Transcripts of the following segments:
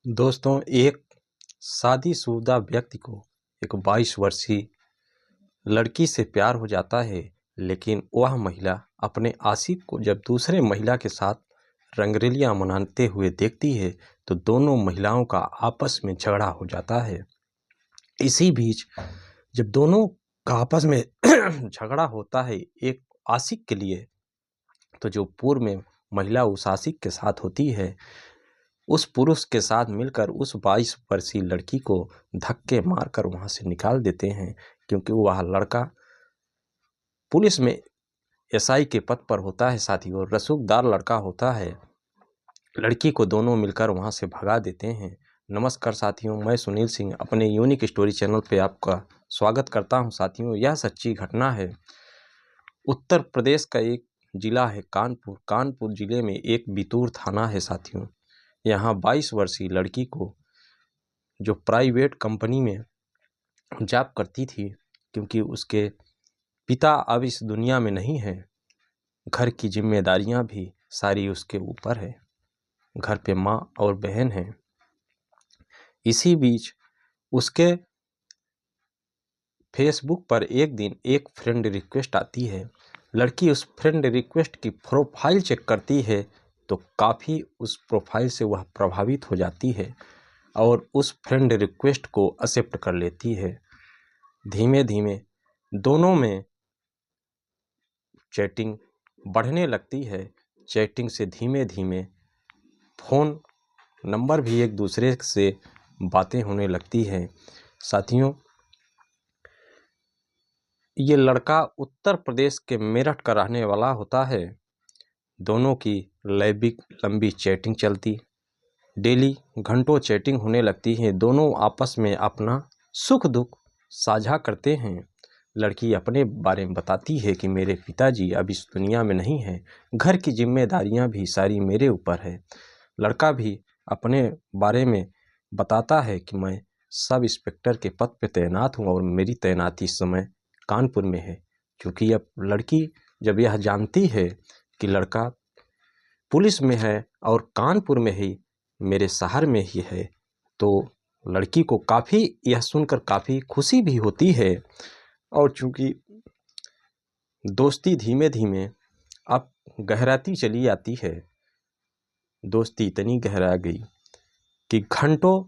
दोस्तों, एक शादीशुदा व्यक्ति को एक 22 वर्षीय लड़की से प्यार हो जाता है, लेकिन वह महिला अपने आशिक को जब दूसरे महिला के साथ रंगरेलियां मनाते हुए देखती है तो दोनों महिलाओं का आपस में झगड़ा हो जाता है। इसी बीच जब दोनों का आपस में झगड़ा होता है एक आशिक के लिए, तो जो पूर्व में महिला उस आशिक के साथ होती है उस पुरुष के साथ मिलकर उस 22 वर्षीय लड़की को धक्के मारकर वहां से निकाल देते हैं, क्योंकि वह लड़का पुलिस में एसआई के पद पर होता है साथियों, रसूखदार लड़का होता है। लड़की को दोनों मिलकर वहां से भगा देते हैं। नमस्कार साथियों, मैं सुनील सिंह अपने यूनिक स्टोरी चैनल पे आपका स्वागत करता हूं। साथियों, यह सच्ची घटना है। उत्तर प्रदेश का एक जिला है कानपुर। कानपुर जिले में एक बितूर थाना है साथियों। यहाँ 22 वर्षीय लड़की को, जो प्राइवेट कंपनी में जॉब करती थी, क्योंकि उसके पिता अब इस दुनिया में नहीं है, घर की जिम्मेदारियां भी सारी उसके ऊपर है। घर पे माँ और बहन है। इसी बीच उसके फेसबुक पर एक दिन एक फ्रेंड रिक्वेस्ट आती है। लड़की उस फ्रेंड रिक्वेस्ट की प्रोफाइल चेक करती है तो काफ़ी उस प्रोफाइल से वह प्रभावित हो जाती है और उस फ्रेंड रिक्वेस्ट को एक्सेप्ट कर लेती है। धीमे धीमे दोनों में चैटिंग बढ़ने लगती है। चैटिंग से धीमे धीमे फ़ोन नंबर भी एक दूसरे से बातें होने लगती हैं। साथियों, ये लड़का उत्तर प्रदेश के मेरठ का रहने वाला होता है। दोनों की लंबी चैटिंग चलती, डेली घंटों चैटिंग होने लगती है। दोनों आपस में अपना सुख दुख साझा करते हैं। लड़की अपने बारे में बताती है कि मेरे पिताजी अब इस दुनिया में नहीं हैं, घर की जिम्मेदारियां भी सारी मेरे ऊपर है। लड़का भी अपने बारे में बताता है कि मैं सब इंस्पेक्टर के पद पर तैनात हूँ और मेरी तैनाती इस समय कानपुर में है। क्योंकि अब लड़की जब यह जानती है कि लड़का पुलिस में है और कानपुर में ही मेरे शहर में ही है, तो लड़की को काफ़ी यह सुनकर काफ़ी खुशी भी होती है। और चूँकि दोस्ती धीमे धीमे अब गहराती चली जाती है, दोस्ती इतनी गहरा गई कि घंटों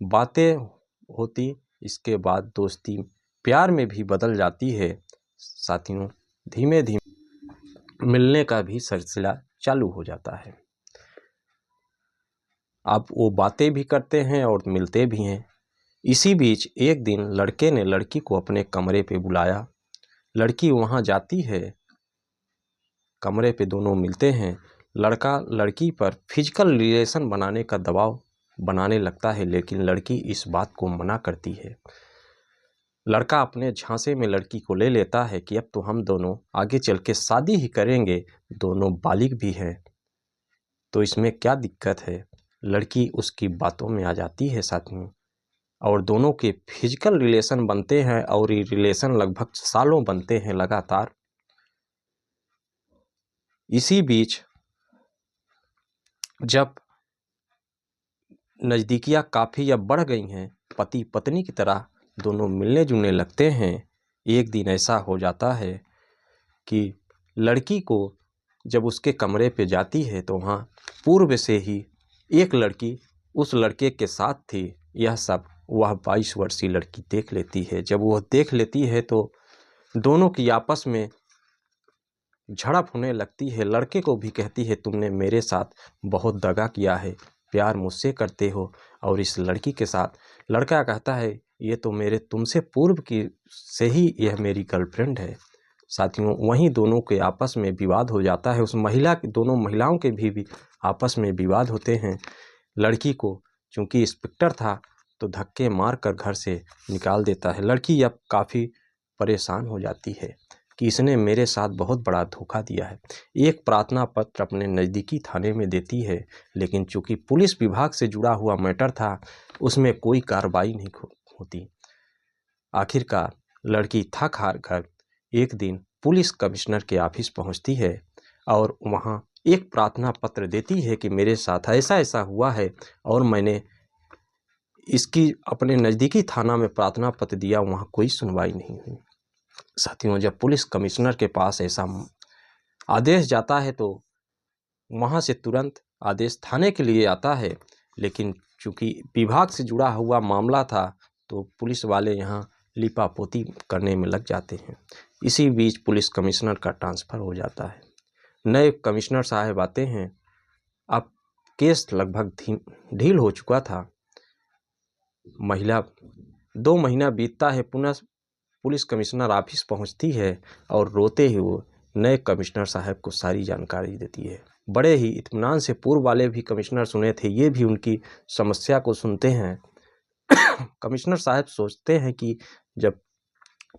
बातें होती, इसके बाद दोस्ती प्यार में भी बदल जाती है। साथियों, धीमे धीमे मिलने का भी सिलसिला चालू हो जाता है। अब वो बातें भी करते हैं और मिलते भी हैं। इसी बीच एक दिन लड़के ने लड़की को अपने कमरे पे बुलाया। लड़की वहाँ जाती है, कमरे पे दोनों मिलते हैं। लड़का लड़की पर फिजिकल रिलेशन बनाने का दबाव बनाने लगता है, लेकिन लड़की इस बात को मना करती है। लड़का अपने झांसे में लड़की को ले लेता है कि अब तो हम दोनों आगे चल के शादी ही करेंगे, दोनों बालिग भी हैं, तो इसमें क्या दिक्कत है। लड़की उसकी बातों में आ जाती है साथियों, और दोनों के फिजिकल रिलेशन बनते हैं और ये रिलेशन लगभग सालों बनते हैं लगातार। इसी बीच जब नज़दीकियाँ काफ़ी अब बढ़ गई हैं, पति पत्नी की तरह दोनों मिलने जुलने लगते हैं। एक दिन ऐसा हो जाता है कि लड़की को जब उसके कमरे पे जाती है तो वहाँ पूर्व से ही एक लड़की उस लड़के के साथ थी। यह सब वह 22 वर्षीय लड़की देख लेती है। जब वह देख लेती है तो दोनों की आपस में झड़प होने लगती है। लड़के को भी कहती है, तुमने मेरे साथ बहुत दगा किया है, प्यार मुझसे करते हो। और इस लड़की के साथ लड़का कहता है, ये तो मेरे तुमसे पूर्व की से ही यह मेरी गर्लफ्रेंड है। साथियों, वहीं दोनों के आपस में विवाद हो जाता है। उस महिला के, दोनों महिलाओं के भी आपस में विवाद होते हैं। लड़की को चूँकि इंस्पेक्टर था तो धक्के मार कर घर से निकाल देता है। लड़की अब काफ़ी परेशान हो जाती है कि इसने मेरे साथ बहुत बड़ा धोखा दिया है। एक प्रार्थना पत्र अपने नज़दीकी थाने में देती है, लेकिन चूँकि पुलिस विभाग से जुड़ा हुआ मैटर था, उसमें कोई कार्रवाई नहीं होती। आखिरकार लड़की थक हार कर एक दिन पुलिस कमिश्नर के ऑफिस पहुंचती है और वहां एक प्रार्थना पत्र देती है कि मेरे साथ ऐसा ऐसा हुआ है और मैंने इसकी अपने नज़दीकी थाना में प्रार्थना पत्र दिया, वहाँ कोई सुनवाई नहीं हुई। साथियों, जब पुलिस कमिश्नर के पास ऐसा आदेश जाता है तो वहाँ से तुरंत आदेश थाने के लिए आता है, लेकिन चूँकि विभाग से जुड़ा हुआ मामला था तो पुलिस वाले यहाँ लिपापोती करने में लग जाते हैं। इसी बीच पुलिस कमिश्नर का ट्रांसफ़र हो जाता है। नए कमिश्नर साहब आते हैं। अब केस लगभग ढील हो चुका था। 2 महीना बीतता है, पुनः पुलिस कमिश्नर ऑफिस पहुंचती है और रोते ही वो नए कमिश्नर साहब को सारी जानकारी देती है। बड़े ही इत्मीनान से पूर्व वाले भी कमिश्नर सुने थे, ये भी उनकी समस्या को सुनते हैं। कमिश्नर साहब सोचते हैं कि जब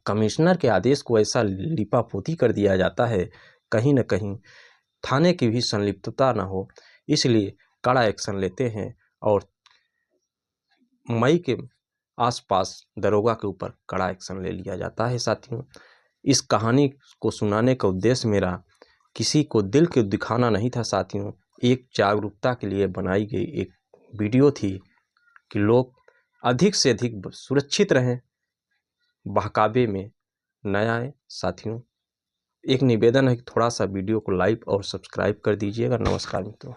कमिश्नर के आदेश को ऐसा लिपापोती कर दिया जाता है, कहीं न कहीं थाने की भी संलिप्तता न हो, इसलिए कड़ा एक्शन लेते हैं और मई के आसपास दरोगा के ऊपर कड़ा एक्शन ले लिया जाता है। साथियों, इस कहानी को सुनाने का उद्देश्य मेरा किसी को दिल को दिखाना नहीं था साथियों, एक जागरूकता के लिए बनाई गई एक वीडियो थी कि लोग अधिक से अधिक सुरक्षित रहें, बहकावे में न आए। साथियों, एक निवेदन है कि थोड़ा सा वीडियो को लाइक और सब्सक्राइब कर दीजिएगा। नमस्कार मित्रों।